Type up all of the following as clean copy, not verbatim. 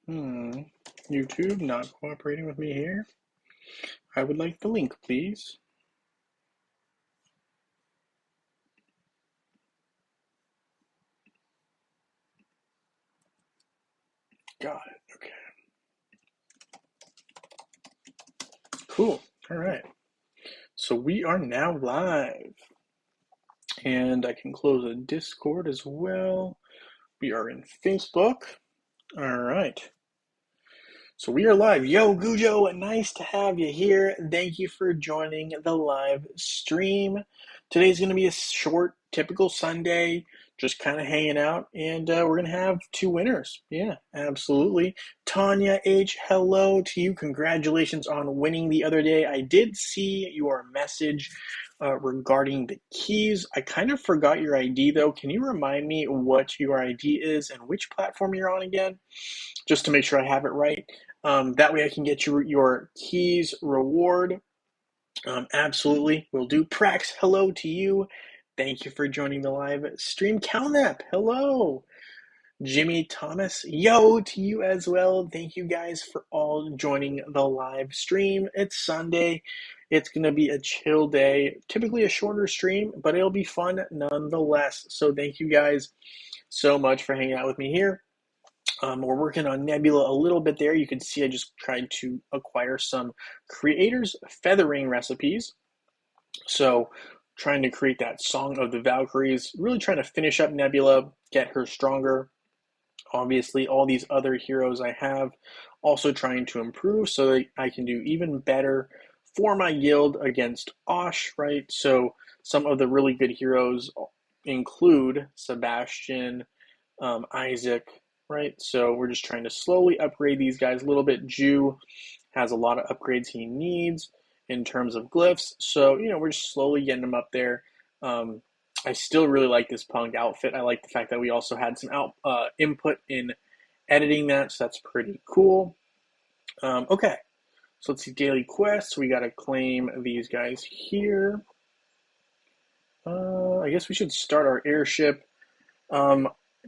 YouTube not cooperating with me here. I would like the link, please. Got it. Okay. Cool. All right. So we are now live. And I can close a Discord as well. We are in Facebook. All right. So we are live. Yo, Gujo, nice to have you here. Thank you for joining the live stream. Today's going to be a short, typical Sunday, just kind of hanging out, and we're going to have two winners. Yeah, absolutely. Tanya H., hello to you. Congratulations on winning the other day. I did see your message regarding the keys. I kind of forgot your ID, though. Can you remind me what your ID is and which platform you're on again, just to make sure I have it right? That way I can get you your keys reward. Absolutely, will do. Prax, hello to you. Thank you for joining the live stream. Calnap, hello. Jimmy Thomas, yo to you as well. Thank you guys for all joining the live stream. It's Sunday. It's going to be a chill day, typically a shorter stream, but it'll be fun nonetheless. So thank you guys so much for hanging out with me here. We're working on Nebula a little bit there. You can see I just tried to acquire some creators feathering recipes. So trying to create that Song of the Valkyries, really trying to finish up Nebula, get her stronger. Obviously, all these other heroes I have also trying to improve so that I can do even better for my guild against Osh, right? So some of the really good heroes include Sebastian, Isaac, right? So we're just trying to slowly upgrade these guys a little bit. Jew has a lot of upgrades he needs in terms of glyphs. So, we're just slowly getting him up there. I still really like this punk outfit. I like the fact that we also had some input in editing that, so that's pretty cool. Okay, so let's see, daily quests. We got to claim these guys here. I guess we should start our airship.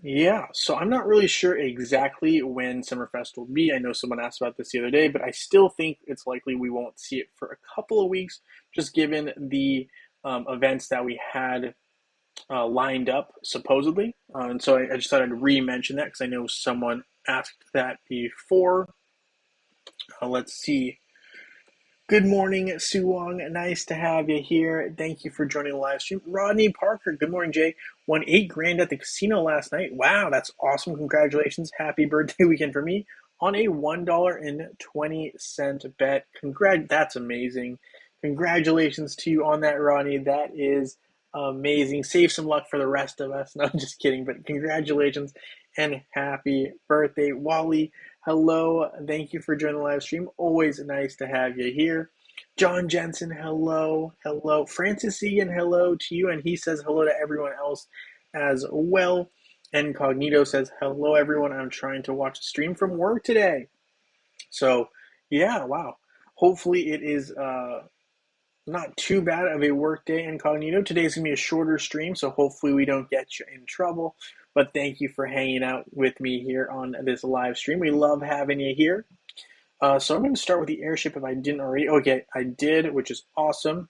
Yeah, so I'm not really sure exactly when Summerfest will be. I know someone asked about this the other day, but I still think it's likely we won't see it for a couple of weeks, just given the events that we had lined up, supposedly. And so I just thought I'd re-mention that because I know someone asked that before. Let's see. Good morning, Sue Wong. Nice to have you here. Thank you for joining the live stream. Rodney Parker. Good morning, Jay. Won $8,000 at the casino last night. Wow, that's awesome. Congratulations. Happy birthday weekend for me on a $1.20 bet. That's amazing. Congratulations to you on that, Rodney. That is amazing. Save some luck for the rest of us. No, I'm just kidding, but congratulations and happy birthday, Wally. Hello, thank you for joining the live stream. Always nice to have you here. John Jensen, hello, hello. Francis Egan, hello to you, and he says hello to everyone else as well. Incognito says hello, everyone. I'm trying to watch a stream from work today. So, yeah, wow. Hopefully it is not too bad of a work day, Incognito. Today's going to be a shorter stream, so hopefully we don't get you in trouble. But thank you for hanging out with me here on this live stream. We love having you here. So I'm going to start with the airship if I didn't already. Okay, I did, which is awesome.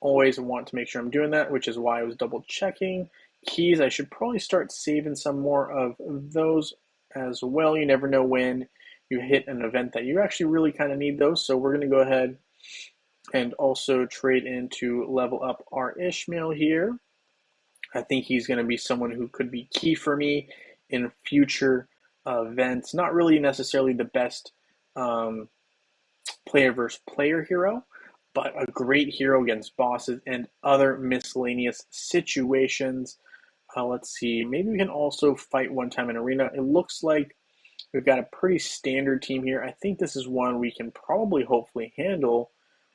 Always want to make sure I'm doing that, which is why I was double checking. Keys, I should probably start saving some more of those as well. You never know when you hit an event that you actually really kind of need those. So we're going to go ahead and also trade in to level up our Ishmael here. I think he's going to be someone who could be key for me in future events. Not really necessarily the best player versus player hero, but a great hero against bosses and other miscellaneous situations. Let's see, maybe we can also fight one time in arena. It looks like we've got a pretty standard team here. I think this is one we can probably hopefully handle.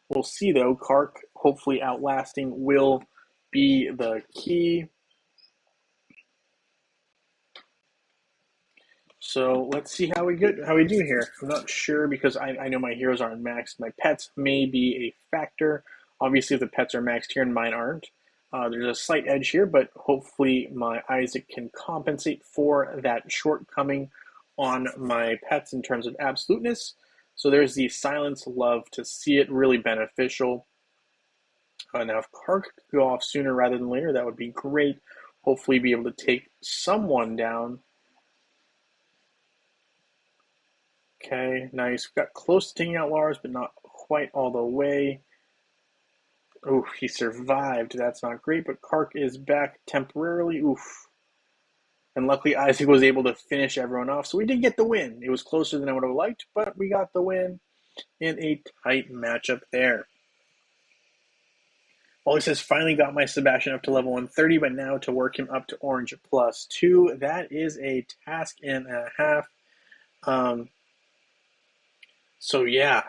We'll see though. Kark hopefully outlasting will be the key. So let's see how we do here. I'm not sure because I know my heroes aren't maxed. My pets may be a factor. Obviously, if the pets are maxed here and mine aren't, there's a slight edge here, but hopefully my Isaac can compensate for that shortcoming on my pets in terms of absoluteness. So there's the silence, love to see it, really beneficial. Now, if Kark could go off sooner rather than later, that would be great. Hopefully be able to take someone down. Okay, nice. We got close to taking out Lars, but not quite all the way. Oof, he survived. That's not great, but Kark is back temporarily. Oof. And luckily Isaac was able to finish everyone off, so we did get the win. It was closer than I would have liked, but we got the win in a tight matchup there. Wally says, finally got my Sebastian up to level 130, but now to work him up to orange +2. That is a task and a half. So yeah,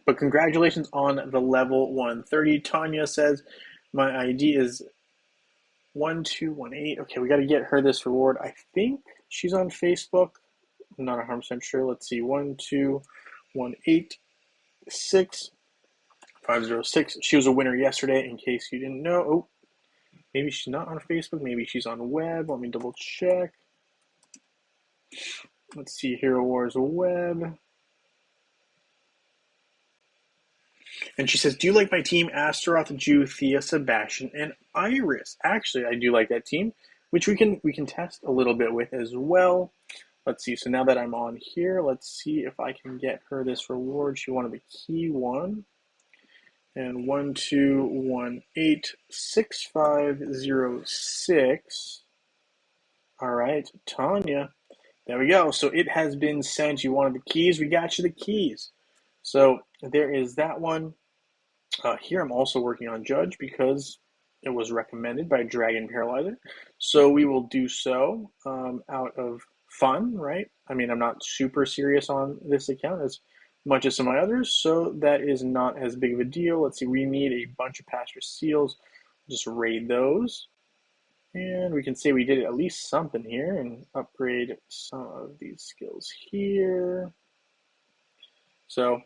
but congratulations on the level 130. Tanya says, my ID is 1218. Okay, we got to get her this reward. I think she's on Facebook. I'm not 100% sure. Let's see. 12186 She was a winner yesterday, in case you didn't know. Oh, maybe she's not on Facebook. Maybe she's on web. Let me double check. Let's see. Hero Wars web. And she says, do you like my team? Astaroth, Jew, Thea, Sebastian, and Iris. Actually, I do like that team, which we can test a little bit with as well. Let's see. So now that I'm on here, let's see if I can get her this reward. She wanted the key one. And 12186506. All right, Tanya. There we go. So it has been sent. You wanted the keys. We got you the keys. So there is that one. Here I'm also working on Judge because it was recommended by Dragon Paralyzer. So we will do so out of fun, right? I mean, I'm not super serious on this account as much as some of my others, so that is not as big of a deal. Let's see, we need a bunch of Pastor Seals. Just raid those. And we can say we did at least something here and upgrade some of these skills here. So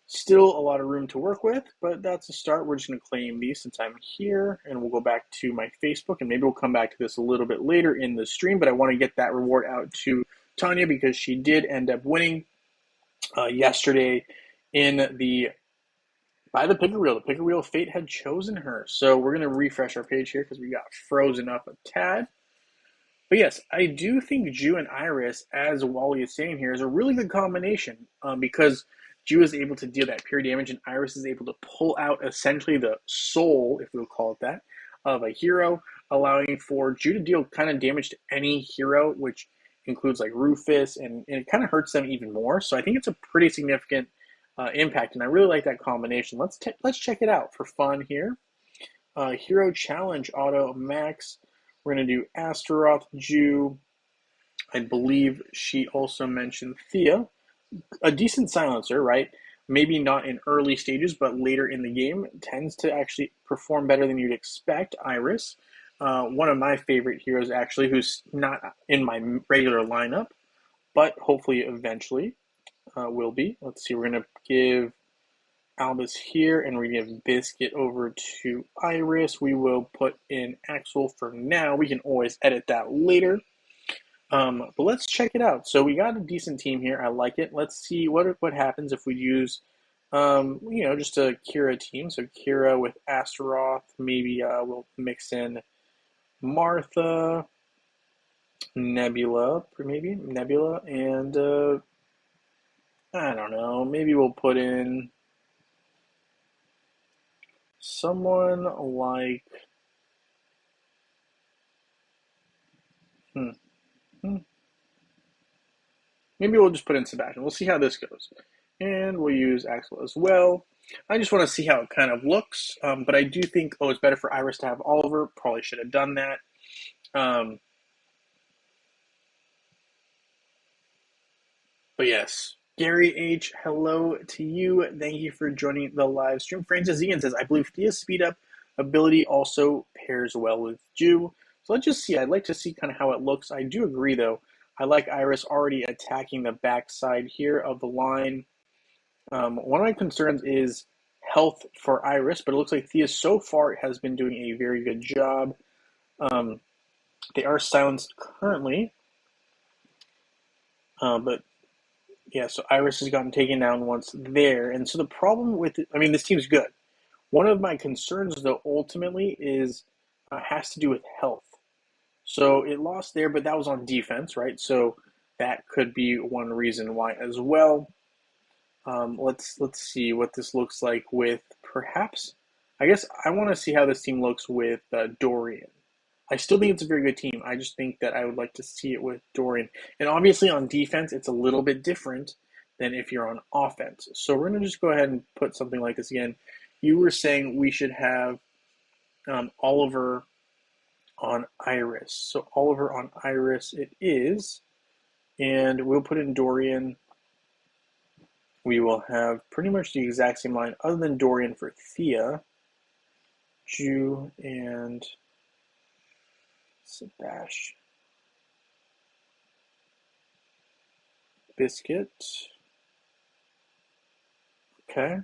still a lot of room to work with, but that's a start. We're just going to claim these since I'm here, and we'll go back to my Facebook, and maybe we'll come back to this a little bit later in the stream, but I want to get that reward out to Tanya because she did end up winning yesterday by the picker wheel. The picker wheel fate had chosen her. So we're going to refresh our page here because we got frozen up a tad. But yes, I do think Jew and Iris, as Wally is saying here, is a really good combination because Jew is able to deal that pure damage and Iris is able to pull out essentially the soul, if we'll call it that, of a hero, allowing for Jew to deal kind of damage to any hero, which includes like Rufus, and it kind of hurts them even more. So I think it's a pretty significant impact, and I really like that combination. Let's check it out for fun here. Hero Challenge Auto Max. We're going to do Astaroth, Jew. I believe she also mentioned Thea. A decent silencer, right? Maybe not in early stages, but later in the game tends to actually perform better than you'd expect. Iris, one of my favorite heroes actually, who's not in my regular lineup, but hopefully eventually will be. Let's see, we're going to give Albus here, and we're going to give Biscuit over to Iris. We will put in Axel for now. We can always edit that later. But let's check it out. So we got a decent team here. I like it. Let's see what happens if we use, just a Kira team. So Kira with Astaroth. Maybe we'll mix in Martha, Nebula, and I don't know. Maybe we'll put in someone like maybe we'll just put in Sebastian. We'll see how this goes. And we'll use Axel as well. I just want to see how it kind of looks. But I do think, it's better for Iris to have Oliver. Probably should have done that. But yes. Gary H., hello to you. Thank you for joining the live stream. Francis Egan says, I believe Thea's speed up ability also pairs well with Jew. So let's just see. I'd like to see kind of how it looks. I do agree, though. I like Iris already attacking the backside here of the line. One of my concerns is health for Iris, but it looks like Thea so far has been doing a very good job. They are silenced currently. But yeah, so Iris has gotten taken down once there. And so the problem with it, I mean, this team's good. One of my concerns, though, ultimately is has to do with health. So it lost there, but that was on defense, right? So that could be one reason why as well. Let's see what this looks like with perhaps. I guess I want to see how this team looks with Dorian. I still think it's a very good team. I just think that I would like to see it with Dorian. And obviously on defense, it's a little bit different than if you're on offense. So we're going to just go ahead and put something like this again. You were saying we should have Oliver on Iris. So Oliver on Iris it is. And we'll put in Dorian. We will have pretty much the exact same line other than Dorian for Thea, Jew, and Sebastian. Biscuit. Okay.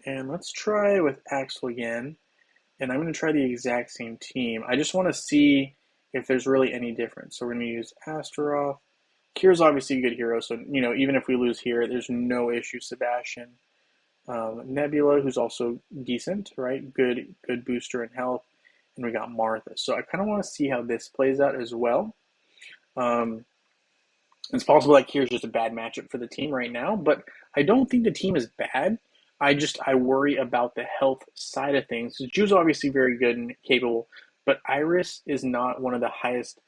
And let's try with Axel again. And I'm going to try the exact same team. I just want to see if there's really any difference. So we're going to use Astaroth. Kira's obviously a good hero, so even if we lose here, there's no issue. Sebastian, Nebula, who's also decent, right? Good booster in health, and we got Martha. So I kind of want to see how this plays out as well. It's possible that Kira's just a bad matchup for the team right now, but I don't think the team is bad. I worry about the health side of things. Ju's obviously very good and capable, but Iris is not one of the highest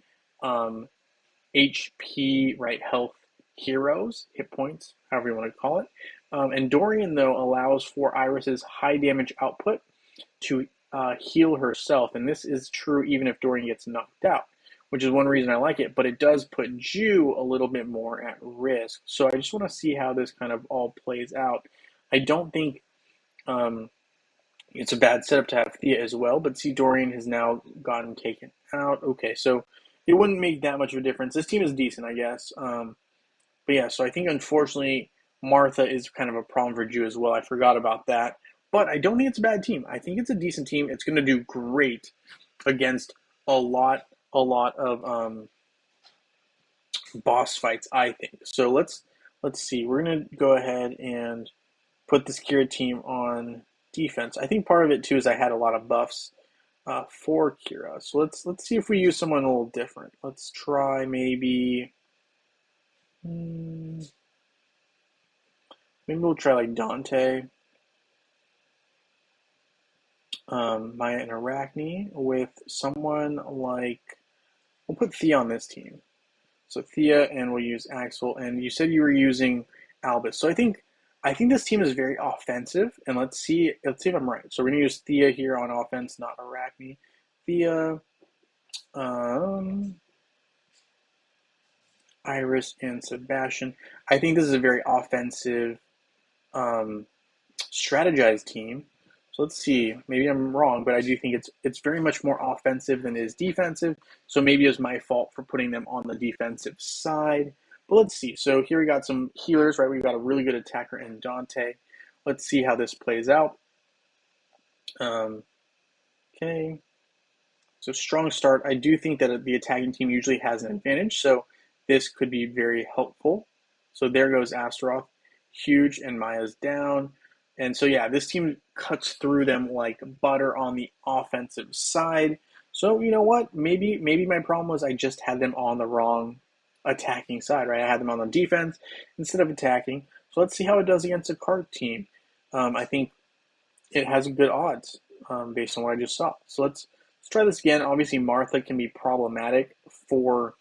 HP, right, health heroes, hit points, however you want to call it. And Dorian, though, allows for Iris's high damage output to heal herself. And this is true even if Dorian gets knocked out, which is one reason I like it. But it does put Ju a little bit more at risk. So I just want to see how this kind of all plays out. I don't think it's a bad setup to have Thea as well, but see, Dorian has now gotten taken out. Okay, so it wouldn't make that much of a difference. This team is decent, I guess. But yeah, so I think unfortunately Martha is kind of a problem for Ju as well. I forgot about that. But I don't think it's a bad team. I think it's a decent team. It's going to do great against a lot of boss fights, I think. So let's see. We're going to go ahead and put this Kira team on defense. I think part of it too is I had a lot of buffs for Kira. So let's see if we use someone a little different. Let's try maybe we'll try like Dante, Maya and Arachne with someone like we'll put Thea on this team. So Thea and we'll use Axel. And you said you were using Albus. So I think this team is very offensive, and let's see if I'm right. So we're gonna use Thea here on offense, not Arachne. Thea, Iris, and Sebastian. I think this is a very offensive, strategized team. So let's see. Maybe I'm wrong, but I do think it's very much more offensive than it is defensive. So maybe it was my fault for putting them on the defensive side. But let's see. So here we got some healers, right? We've got a really good attacker in Dante. Let's see how this plays out. Okay. So strong start. I do think that the attacking team usually has an advantage. So this could be very helpful. So there goes Astaroth. Huge, and Maya's down. And so, yeah, this team cuts through them like butter on the offensive side. So, you know what? Maybe my problem was I just had them on the wrong attacking side, right? I had them on the defense instead of attacking. So let's see how it does against a card team. I think it has good odds based on what I just saw. So let's try this again. Obviously, Martha can be problematic for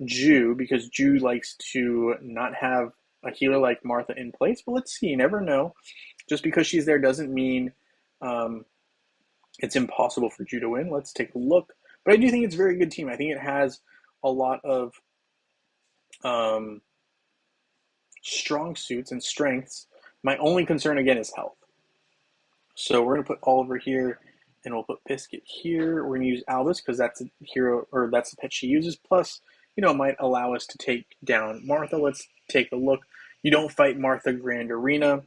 Ju because Ju likes to not have a healer like Martha in place. But let's see. You never know. Just because she's there doesn't mean it's impossible for Ju to win. Let's take a look. But I do think it's a very good team. I think it has a lot of strong suits and strengths. My only concern, again, is health. So we're going to put Oliver here, and we'll put Biscuit here. We're going to use Albus because that's a hero, or that's the pet she uses. Plus, it might allow us to take down Martha. Let's take a look. You don't fight Martha Grand Arena.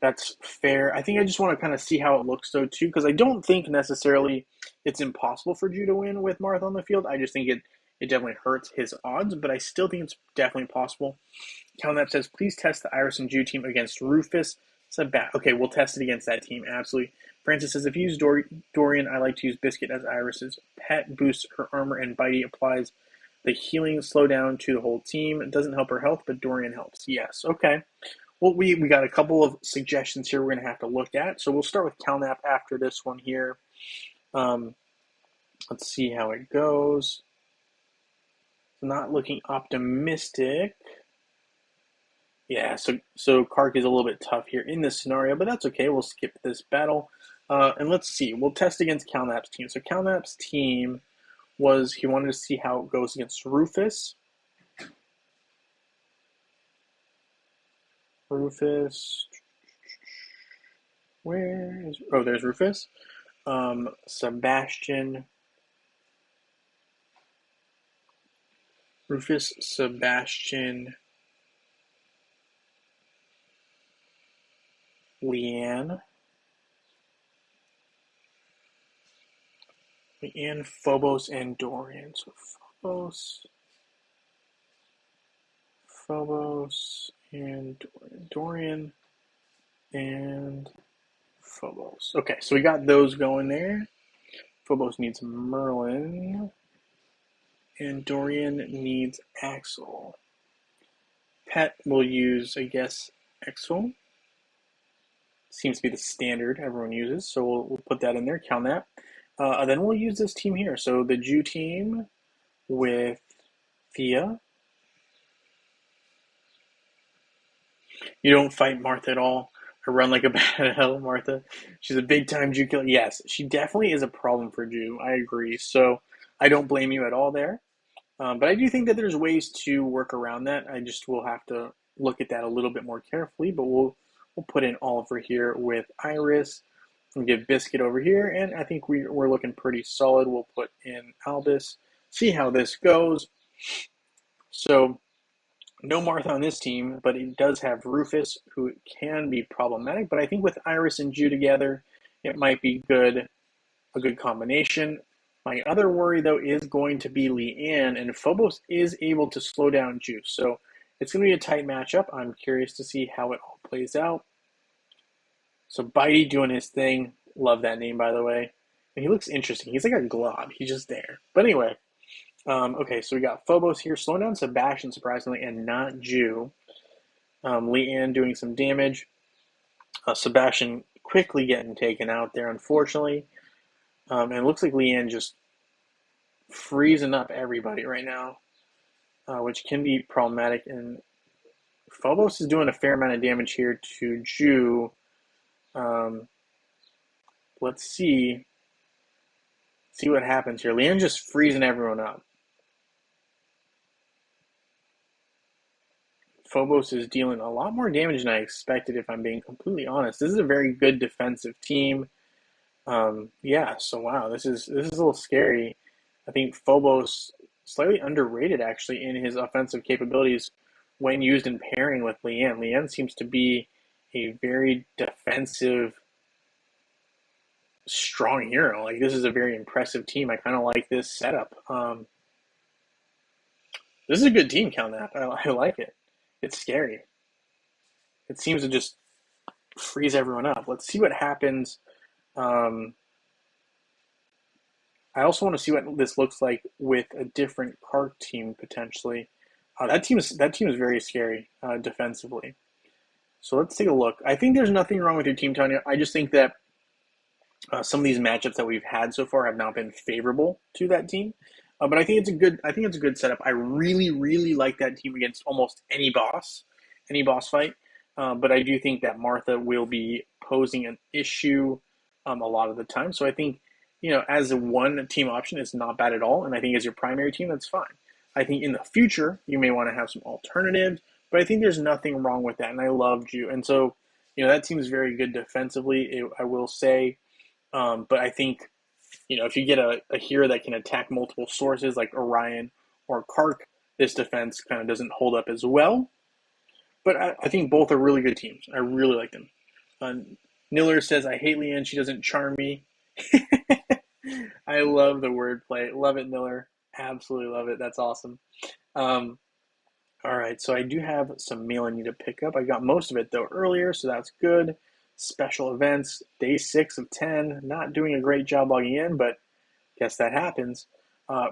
That's fair. I think I just want to kind of see how it looks, though, too, because I don't think necessarily it's impossible for Ju to win with Martha on the field. I just think it definitely hurts his odds, but I still think it's definitely possible. Calnap says, please test the Iris and Jew team against Rufus. Okay, we'll test it against that team, absolutely. Francis says, if you use Dorian, I like to use Biscuit as Iris's pet, boosts her armor, and Bitey applies the healing slowdown to the whole team. It doesn't help her health, but Dorian helps. Yes, okay. Well, we got a couple of suggestions here we're going to have to look at. So we'll start with Calnap after this one here. Let's see how it goes. Not looking optimistic. Yeah, so Kark is a little bit tough here in this scenario, but that's okay. We'll skip this battle. And let's see. We'll test against Calnap's team. So Calnap's team he wanted to see how it goes against Rufus. There's Rufus. Sebastian. Rufus, Sebastian, Leanne, Phobos, and Dorian. So Phobos, and Dorian, and Phobos. Okay, so we got those going there. Phobos needs Merlin, and Dorian needs Axel. Pet will use, I guess, Axel. Seems to be the standard everyone uses, so we'll put that in there, Calnap. Then we'll use this team here. So the Jew team with Thea. You don't fight Martha at all. I run like a bat at hell, Martha. She's a big-time Jew killer. Yes, she definitely is a problem for Jew. I agree. So I don't blame you at all there. But I do think that there's ways to work around that. I just will have to look at that a little bit more carefully. But we'll put in Oliver here with Iris. And give Biscuit over here, and I think we're looking pretty solid. We'll put in Albus, see how this goes. So, no Martha on this team, but it does have Rufus, who can be problematic. But I think with Iris and Jew together, it might be a good combination. My other worry, though, is going to be Leanne, and Phobos is able to slow down Jew. So, it's going to be a tight matchup. I'm curious to see how it all plays out. So Bitey doing his thing. Love that name, by the way. And he looks interesting. He's like a glob. He's just there. But anyway, okay, so we got Phobos here slowing down Sebastian, surprisingly, and not Jew. Leanne doing some damage. Sebastian quickly getting taken out there, unfortunately. And it looks like Leanne just freezing up everybody right now, which can be problematic. And Phobos is doing a fair amount of damage here to Jew. Let's see what happens here. Leanne just freezing everyone up. Phobos is dealing a lot more damage than I expected, if I'm being completely honest. This is a very good defensive team. Yeah, so wow, this is a little scary. I think Phobos slightly underrated actually in his offensive capabilities when used in pairing with Leanne. Leanne seems to be a very defensive, strong hero. Like, this is a very impressive team. I kind of like this setup. This is a good team, Calnap. I like it. It's scary. It seems to just freeze everyone up. Let's see what happens. I also want to see what this looks like with a different Kark team potentially. That team is very scary defensively. So let's take a look. I think there's nothing wrong with your team, Tanya. I just think that some of these matchups that we've had so far have not been favorable to that team. But I think it's a good setup. I really, really like that team against almost any boss fight. But I do think that Martha will be posing an issue a lot of the time. So I think, as a one team option, it's not bad at all. And I think as your primary team, that's fine. I think in the future, you may want to have some alternatives, but I think there's nothing wrong with that. And I loved you. And so, that team is very good defensively, I will say. But I think, if you get a hero that can attack multiple sources like Orion or Kark, this defense kind of doesn't hold up as well. But I think both are really good teams. I really like them. Niller says, I hate Leanne. She doesn't charm me. I love the wordplay. Love it, Niller. Absolutely love it. That's awesome. Um, all right, so I do have some mail I need to pick up. I got most of it though earlier, so that's good. Special events, day 6 of 10. Not doing a great job logging in, but guess that happens.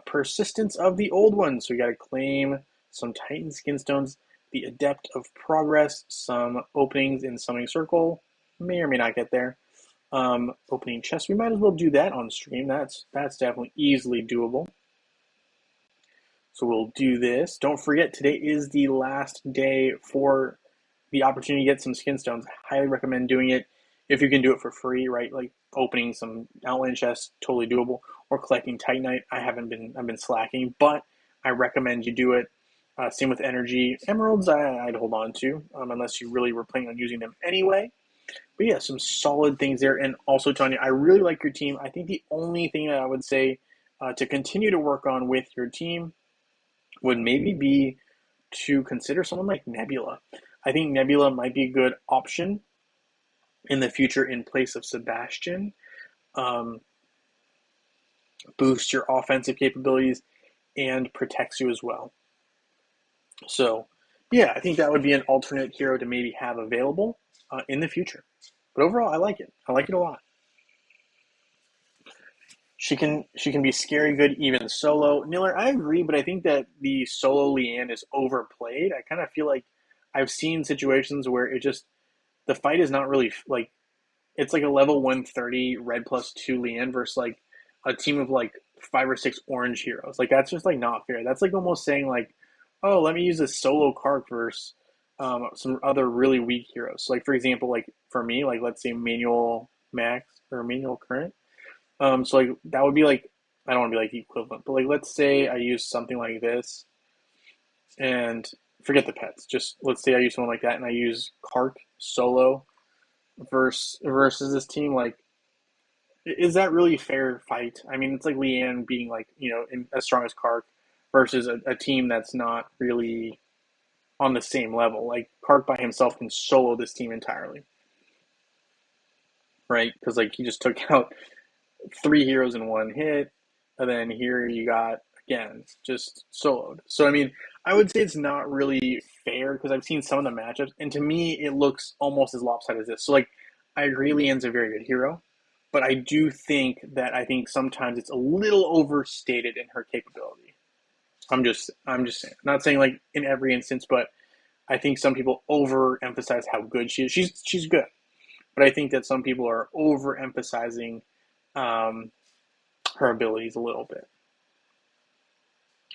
Persistence of the old ones. So we got to claim some Titan Skinstones, the Adept of Progress, some openings in Summoning Circle. May or may not get there. Opening chest. We might as well do that on stream. That's definitely easily doable. So we'll do this. Don't forget, today is the last day for the opportunity to get some skin stones. I highly recommend doing it if you can do it for free, right? Like opening some outland chests, totally doable. Or collecting Titanite. I've been slacking, but I recommend you do it. Same with energy. Emeralds, I'd hold on to, unless you really were planning on using them anyway. But yeah, some solid things there. And also, Tanya, I really like your team. I think the only thing that I would say to continue to work on with your team would maybe be to consider someone like Nebula. I think Nebula might be a good option in the future in place of Sebastian. Um, Boosts your offensive capabilities and protects you as well. So, yeah, I think that would be an alternate hero to maybe have available in the future. But overall, I like it. I like it a lot. She can be scary good even solo. Niller, I agree, but I think that the solo Leanne is overplayed. I kind of feel like I've seen situations where it just the fight is not really like it's like a level 130 red +2 Leanne versus like a team of like 5 or 6 orange heroes. Like that's just like not fair. That's like almost saying like, oh, let me use a solo card versus some other really weak heroes. So like for example, like for me, like let's say manual max or manual current. So like that would be like I don't want to be like the equivalent, but like let's say I use something like this and forget the pets. Just let's say I use someone like that and I use Kark solo versus this team. Like, is that really fair fight? I mean, it's like Leanne being like as strong as Kark versus a team that's not really on the same level. Like Kark by himself can solo this team entirely, right? Because like he just took out 3 heroes in one hit, and then here you got again just soloed. So I mean, I would say it's not really fair because I've seen some of the matchups, and to me, it looks almost as lopsided as this. So like, I agree, Leanne's a very good hero, but I do think that I think sometimes it's a little overstated in her capability. I'm just saying. I'm not saying like in every instance, but I think some people overemphasize how good she is. She's good, but I think that some people are overemphasizing um, her abilities a little bit.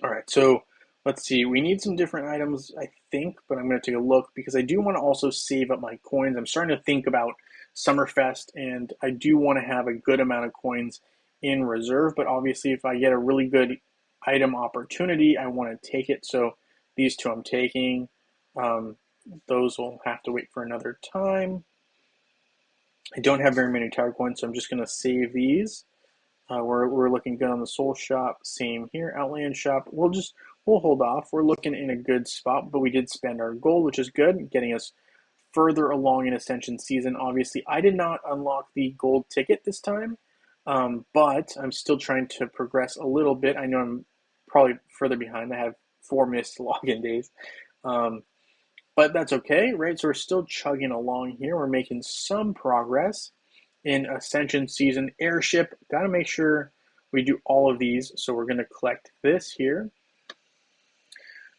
All right, so let's see. We need some different items, I think, but I'm going to take a look because I do want to also save up my coins. I'm starting to think about Summerfest, and I do want to have a good amount of coins in reserve. But obviously, if I get a really good item opportunity, I want to take it. So these two I'm taking. Um, those will have to wait for another time. I don't have very many tower coins, so I'm just going to save these. We're looking good on the soul shop. Same here, outland shop. We'll hold off. We're looking in a good spot, but we did spend our gold, which is good, getting us further along in Ascension season. Obviously, I did not unlock the gold ticket this time, but I'm still trying to progress a little bit. I know I'm probably further behind. I have 4 missed login days, but that's okay, right? So we're still chugging along here. We're making some progress in Ascension season. Airship, got to make sure we do all of these. So we're going to collect this here.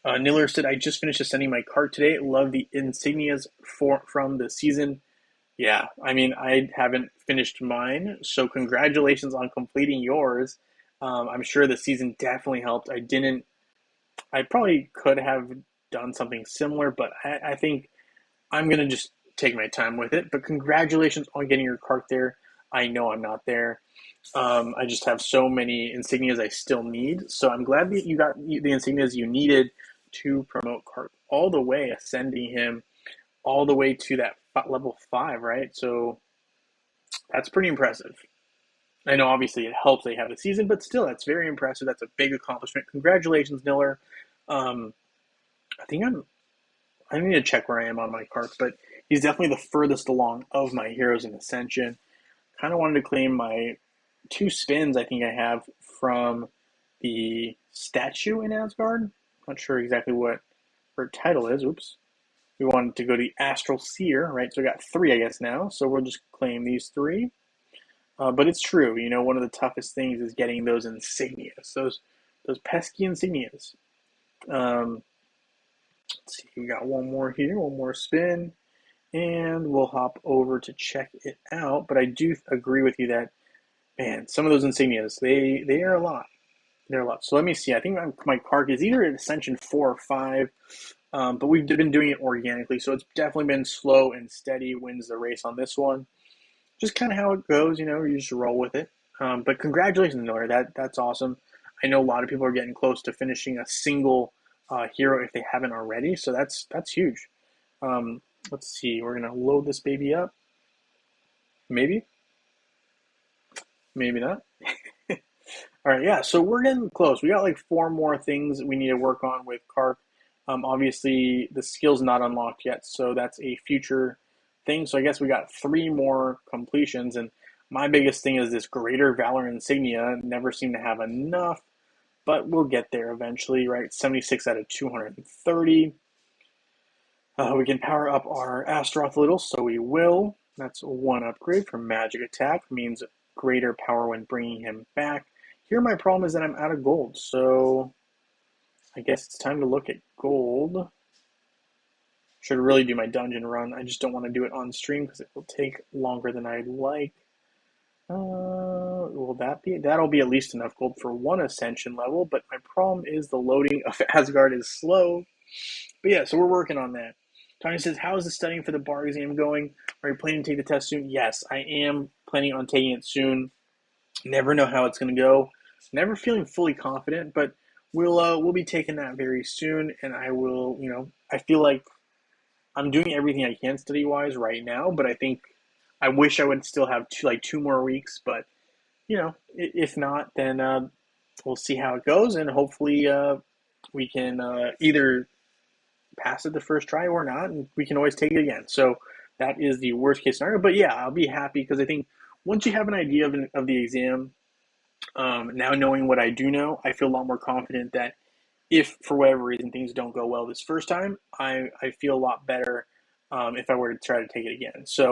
Niller said, I just finished ascending my cart today. Love the insignias from the season. Yeah, I mean, I haven't finished mine, so congratulations on completing yours. I'm sure the season definitely helped. I probably could have done something similar, but I think I'm going to just take my time with it. But congratulations on getting your cart there. I know I'm not there. I just have so many insignias I still need. So I'm glad that you got the insignias you needed to promote Cart all the way, ascending him all the way to that level 5, right? So that's pretty impressive. I know obviously it helps they have the season, but still, that's very impressive. That's a big accomplishment. Congratulations, Niller. Um, I think I need to check where I am on my cart, but he's definitely the furthest along of my heroes in Ascension. Kind of wanted to claim my 2 spins I think I have from the statue in Asgard. Not sure exactly what her title is. Oops. We wanted to go to the Astral Seer, right? So we got 3, I guess, now. So we'll just claim these 3. But it's true. One of the toughest things is getting those insignias, those pesky insignias. Let's see. We got one more here, one more spin, and we'll hop over to check it out. But I do agree with you that, man, some of those insignias, they are a lot. They're a lot. So let me see. I think my card is either at Ascension 4 or 5. But we've been doing it organically, so it's definitely been slow and steady wins the race on this one. Just kind of how it goes, you just roll with it. But congratulations, Miller. That's awesome. I know a lot of people are getting close to finishing a single hero if they haven't already, so that's huge. Let's see. We're gonna load this baby up. Maybe, maybe not. All right, yeah. So we're getting close. We got like 4 more things we need to work on with Kark. Obviously, the skill's not unlocked yet, so that's a future thing. So I guess we got 3 more completions, and my biggest thing is this Greater Valor Insignia. Never seem to have enough, but we'll get there eventually, right? 76 out of 230. We can power up our Astaroth a little, so we will. That's 1 upgrade for Magic Attack. Means greater power when bringing him back. Here my problem is that I'm out of gold, so I guess it's time to look at gold. Should really do my dungeon run. I just don't want to do it on stream because it will take longer than I'd like. That'll be at least enough gold for 1 ascension level, but my problem is the loading of Asgard is slow. But yeah, so we're working on that. Tanya says, how is the studying for the bar exam going? Are you planning to take the test soon? Yes, I am planning on taking it soon. Never know how it's going to go. Never feeling fully confident, but we'll be taking that very soon, and I will, I feel like I'm doing everything I can study-wise right now, but I think I wish I would still have 2 more weeks, but, if not, then we'll see how it goes, and hopefully we can either pass it the first try or not, and we can always take it again. So that is the worst case scenario. But yeah, I'll be happy because I think once you have an idea of the exam, now knowing what I do know, I feel a lot more confident that if for whatever reason things don't go well this first time, I feel a lot better if I were to try to take it again. So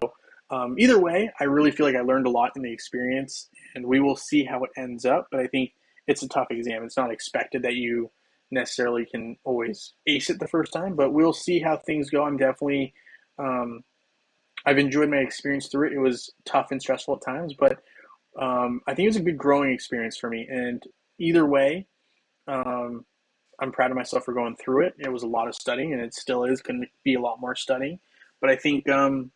either way, I really feel like I learned a lot in the experience, and we will see how it ends up. But I think it's a tough exam. It's not expected that you necessarily can always ace it the first time, but we'll see how things go. I'm definitely, I've enjoyed my experience through it. It was tough and stressful at times, but I think it was a good growing experience for me. And either way, um, I'm proud of myself for going through it. It was a lot of studying, and it still is going to be a lot more studying. But I think, yeah,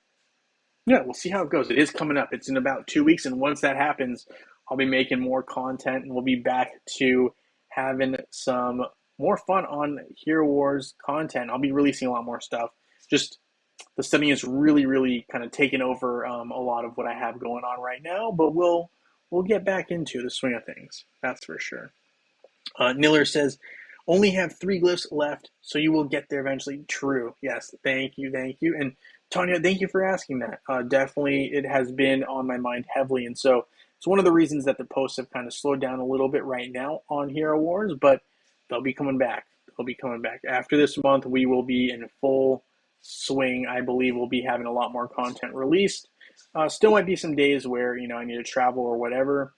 we'll see how it goes. It is coming up. It's in about 2 weeks, and once that happens, I'll be making more content, and we'll be back to having some more fun on Hero Wars content. I'll be releasing a lot more stuff. Just the studying is really, really kind of taking over a lot of what I have going on right now. But we'll get back into the swing of things. That's for sure. Niller says, only have 3 glyphs left, so you will get there eventually. True. Yes. Thank you. And Tanya, thank you for asking that. Definitely, it has been on my mind heavily, and so it's one of the reasons that the posts have kind of slowed down a little bit right now on Hero Wars, but they'll be coming back. After this month. We will be in full swing. I believe we'll be having a lot more content released. Still might be some days where I need to travel or whatever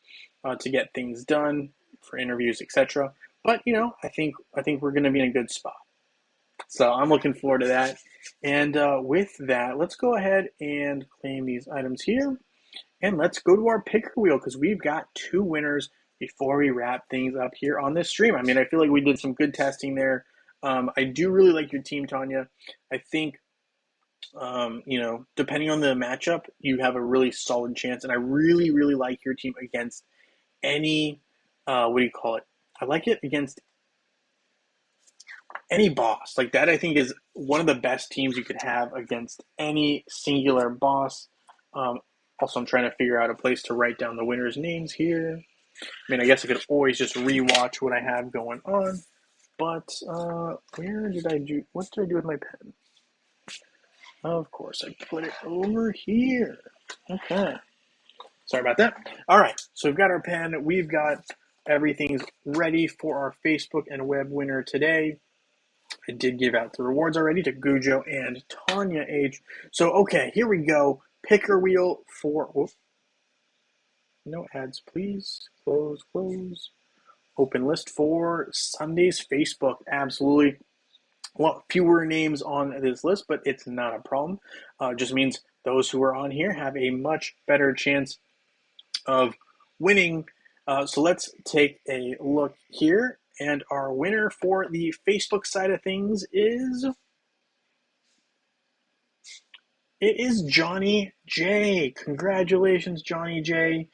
to get things done for interviews, etc. But I think we're going to be in a good spot. So I'm looking forward to that. And with that, let's go ahead and claim these items here. And let's go to our picker wheel because we've got 2 winners before we wrap things up here on this stream. I mean, I feel like we did some good testing there. I do really like your team, Tanya. I think, depending on the matchup, you have a really solid chance. And I really, really like your team against any, what do you call it? I like it against any boss. Like that, I think is one of the best teams you could have against any singular boss. Also, I'm trying to figure out a place to write down the winners' names here. I mean, I guess I could always just rewatch what I have going on. But what did I do with my pen? Of course, I put it over here. Okay. Sorry about that. All right, so we've got our pen. We've got everything's ready for our Facebook and web winner today. I did give out the rewards already to Gujo and Tanya H. So, okay, here we go. Picker wheel for... Oh, no ads, please. Close, close. Open list for Sunday's Facebook. Absolutely. Well, fewer names on this list, but it's not a problem. Just means those who are on here have a much better chance of winning. So let's take a look here. And our winner for the Facebook side of things is... It is Johnny J. Congratulations, Johnny J.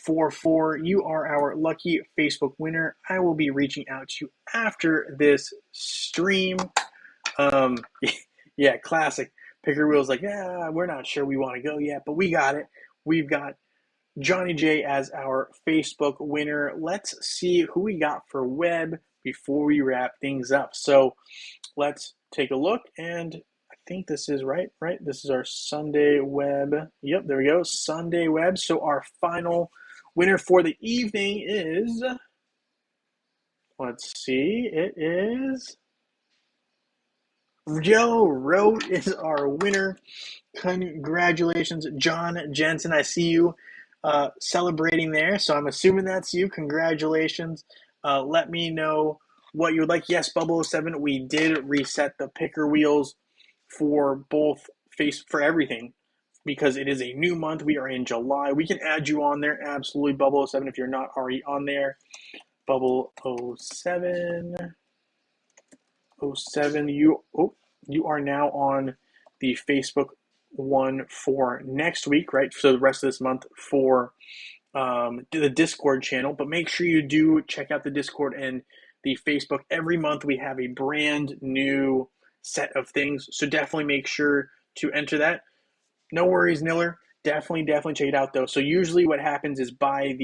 4-4. You are our lucky Facebook winner. I will be reaching out to you after this stream. Yeah, classic. Picker Wheel's like, yeah, we're not sure we want to go yet, but we got it. We've got Johnny J as our Facebook winner. Let's see who we got for web before we wrap things up. So let's take a look, and I think this is right? This is our Sunday web. Yep, there we go, Sunday web. So our final winner for the evening is, let's see, it is Joe Rote is our winner. Congratulations, John Jensen. I see you celebrating there, so I'm assuming that's you. Congratulations. Let me know what you would like. Yes, Bubble07, we did reset the picker wheels for both for everything because it is a new month. We are in July. We can add you on there. Absolutely, Bubble07, if you're not already on there. Bubble07. 07, you are now on the Facebook one for next week, right? So the rest of this month for the Discord channel. But make sure you do check out the Discord and the Facebook. Every month we have a brand new set of things. So definitely make sure to enter that. No worries, Niller. Definitely check it out though. So usually what happens is by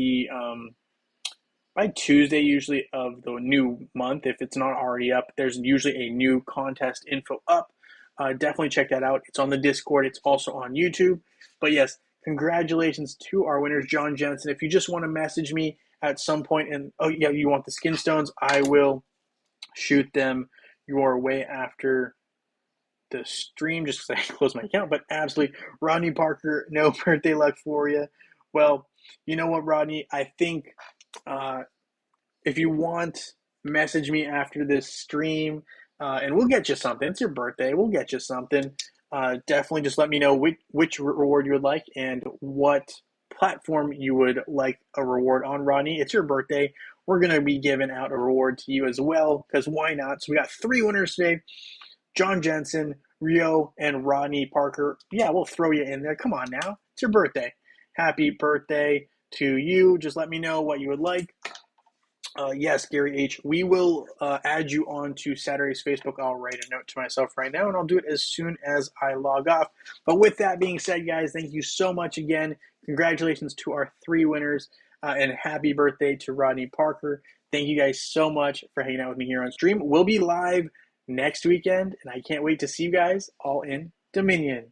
Tuesday, usually, of the new month, if it's not already up, there's usually a new contest info up. Definitely check that out. It's on the Discord. It's also on YouTube. But yes, congratulations to our winners, John Jensen. If you just want to message me at some point and, oh yeah, you want the skin stones, I will shoot them your way after the stream just because I closed my account. But absolutely, Rodney Parker, no birthday luck for you. Well, you know what, Rodney? I think... if you want, message me after this stream, and we'll get you something. It's your birthday. We'll get you something. Definitely just let me know which reward you would like and what platform you would like a reward on, Rodney. It's your birthday. We're going to be giving out a reward to you as well, because why not? So we got 3 winners today. John Jensen, Rio, and Rodney Parker. Yeah, we'll throw you in there. Come on now. It's your birthday. Happy birthday to you. Just let me know what you would like. Yes, Gary H. We will add you on to Saturday's Facebook. I'll write a note to myself right now, and I'll do it as soon as I log off. But with that being said, guys, thank you so much again. Congratulations to our 3 winners, and happy birthday to Rodney Parker. Thank you guys so much for hanging out with me here on stream. We'll be live next weekend, and I can't wait to see you guys all in Dominion.